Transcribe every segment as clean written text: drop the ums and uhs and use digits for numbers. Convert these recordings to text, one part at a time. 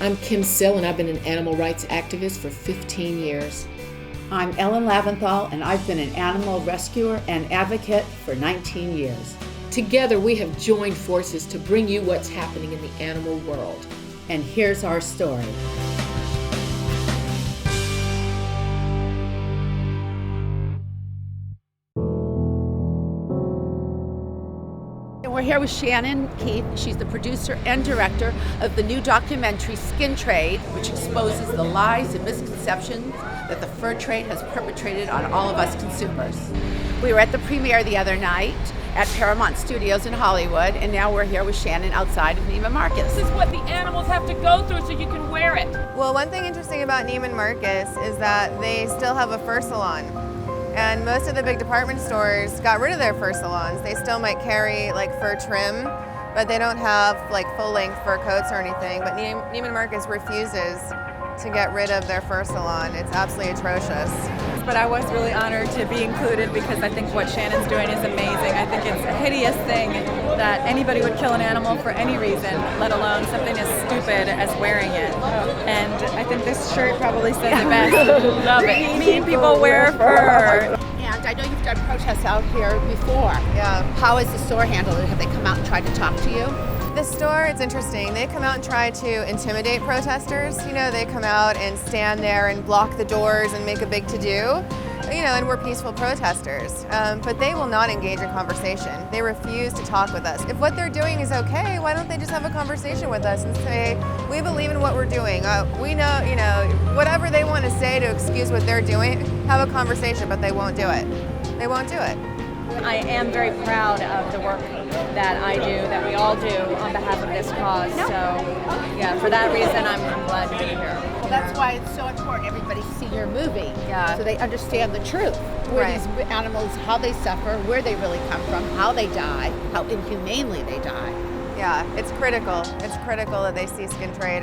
I'm Kim Sill, and I've been an animal rights activist for 15 years. I'm Ellen Laventhal, and I've been an animal rescuer and advocate for 19 years. Together, we have joined forces to bring you what's happening in the animal world. And here's our story. We're here with Shannon Keith. She's the producer and director of the new documentary Skin Trade, which exposes the lies and misconceptions that the fur trade has perpetrated on all of us consumers. We were at the premiere the other night at Paramount Studios in Hollywood, and now we're here with Shannon outside of Neiman Marcus. This is what the animals have to go through so you can wear it. Well, one thing interesting about Neiman Marcus is that they still have a fur salon. And most of the big department stores got rid of their fur salons. They still might carry like fur trim, but they don't have like full-length fur coats or anything. But Neiman Marcus refuses to get rid of their fur salon. It's absolutely atrocious. But I was really honored to be included because I think what Shannon's doing is amazing. I think it's a hideous thing that anybody would kill an animal for any reason, let alone something as stupid as wearing it. And I think this shirt probably says it best. Love it. Mean people wear fur. And I know you've done protests out here before. Yeah. How has the store handled it? Have they come out and tried to talk to you? The store, it's interesting. They come out and try to intimidate protesters. You know, they come out and stand there and block the doors and make a big to-do. You know, and we're peaceful protesters. But they will not engage in conversation. They refuse to talk with us. If what they're doing is okay, why don't they just have a conversation with us and say, we believe in what we're doing. We know, you know, whatever they want to say to excuse what they're doing, have a conversation, but they won't do it. They won't do it. I am very proud of the work that I do, that we all do on behalf of this cause. So, yeah, for that reason, I'm glad to be here. Well, that's why it's so important everybody see your movie, so they understand the truth. Where Right. these animals, how they suffer, where they really come from, how they die, how inhumanely they die. Yeah, it's critical. It's critical that they see Skin Trade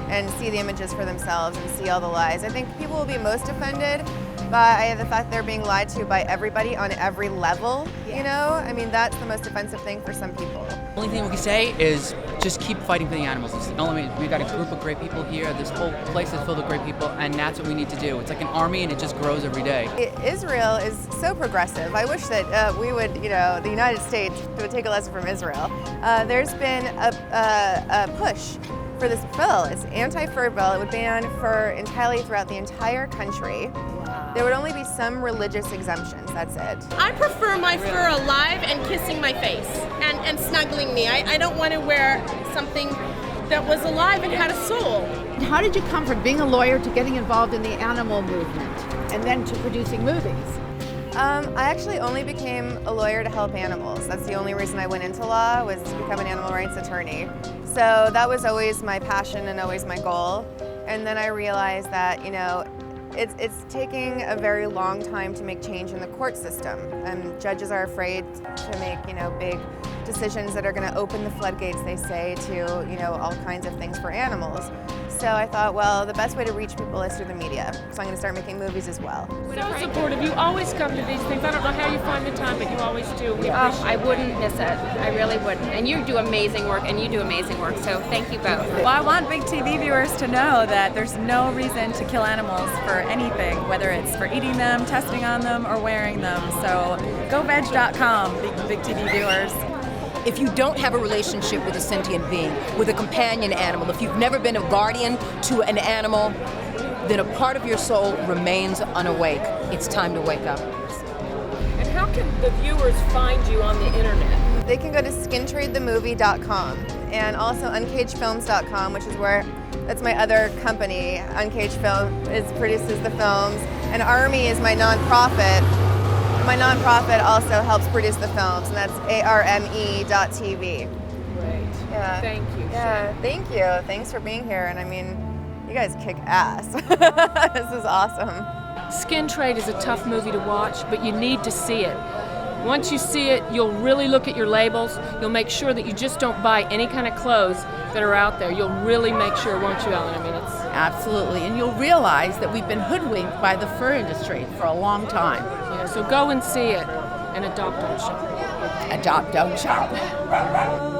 and see the images for themselves and see all the lies. I think people will be most offended by the fact they're being lied to by everybody on every level, you know? I mean, that's the most offensive thing for some people. The only thing we can say is just keep fighting for the animals. We've got a group of great people here. This whole place is filled with great people, and that's what we need to do. It's like an army, and it just grows every day. Israel is so progressive. I wish that we would, you know, the United States would take a lesson from Israel. There's been a push for this bill. It's an anti-fur bill. It would ban fur entirely throughout the entire country. Wow. There would only be some religious exemptions, that's it. I prefer my fur alive and kissing my face and snuggling me. I don't want to wear something that was alive and had a soul. How did you come from being a lawyer to getting involved in the animal movement and then to producing movies? I actually only became a lawyer to help animals. That's the only reason I went into law, was to become an animal rights attorney. So that was always my passion and always my goal. And then I realized that, you know, it's taking a very long time to make change in the court system. And judges are afraid to make, you know, big decisions that are going to open the floodgates, they say, to, you know, all kinds of things for animals. So I thought, well, the best way to reach people is through the media. So I'm going to start making movies as well. So supportive. You always come to these things. I don't know how you find the time, but you always do. I wouldn't miss it. I really wouldn't. And you do amazing work, and you do amazing work. So thank you both. Well, I want big TV viewers to know that there's no reason to kill animals for anything, whether it's for eating them, testing on them, or wearing them. So goveg.com, big TV viewers. If you don't have a relationship with a sentient being, with a companion animal, if you've never been a guardian to an animal, then a part of your soul remains unawake. It's time to wake up. And how can the viewers find you on the internet? They can go to skintradethemovie.com and also uncagedfilms.com, which is that's my other company. Uncaged Film produces the films, and Army is my nonprofit. My nonprofit also helps produce the films, and that's arme.tv. Great. Yeah. Thank you. Yeah, thank you. Thanks for being here. And I mean, you guys kick ass. This is awesome. Skin Trade is a tough movie to watch, but you need to see it. Once you see it, you'll really look at your labels. You'll make sure that you just don't buy any kind of clothes that are out there. You'll really make sure, won't you, Ellen? I mean, it's Absolutely, and you'll realize that we've been hoodwinked by the fur industry for a long time. yeah. So go and see it and adopt, don't shop. Adopt, don't shop.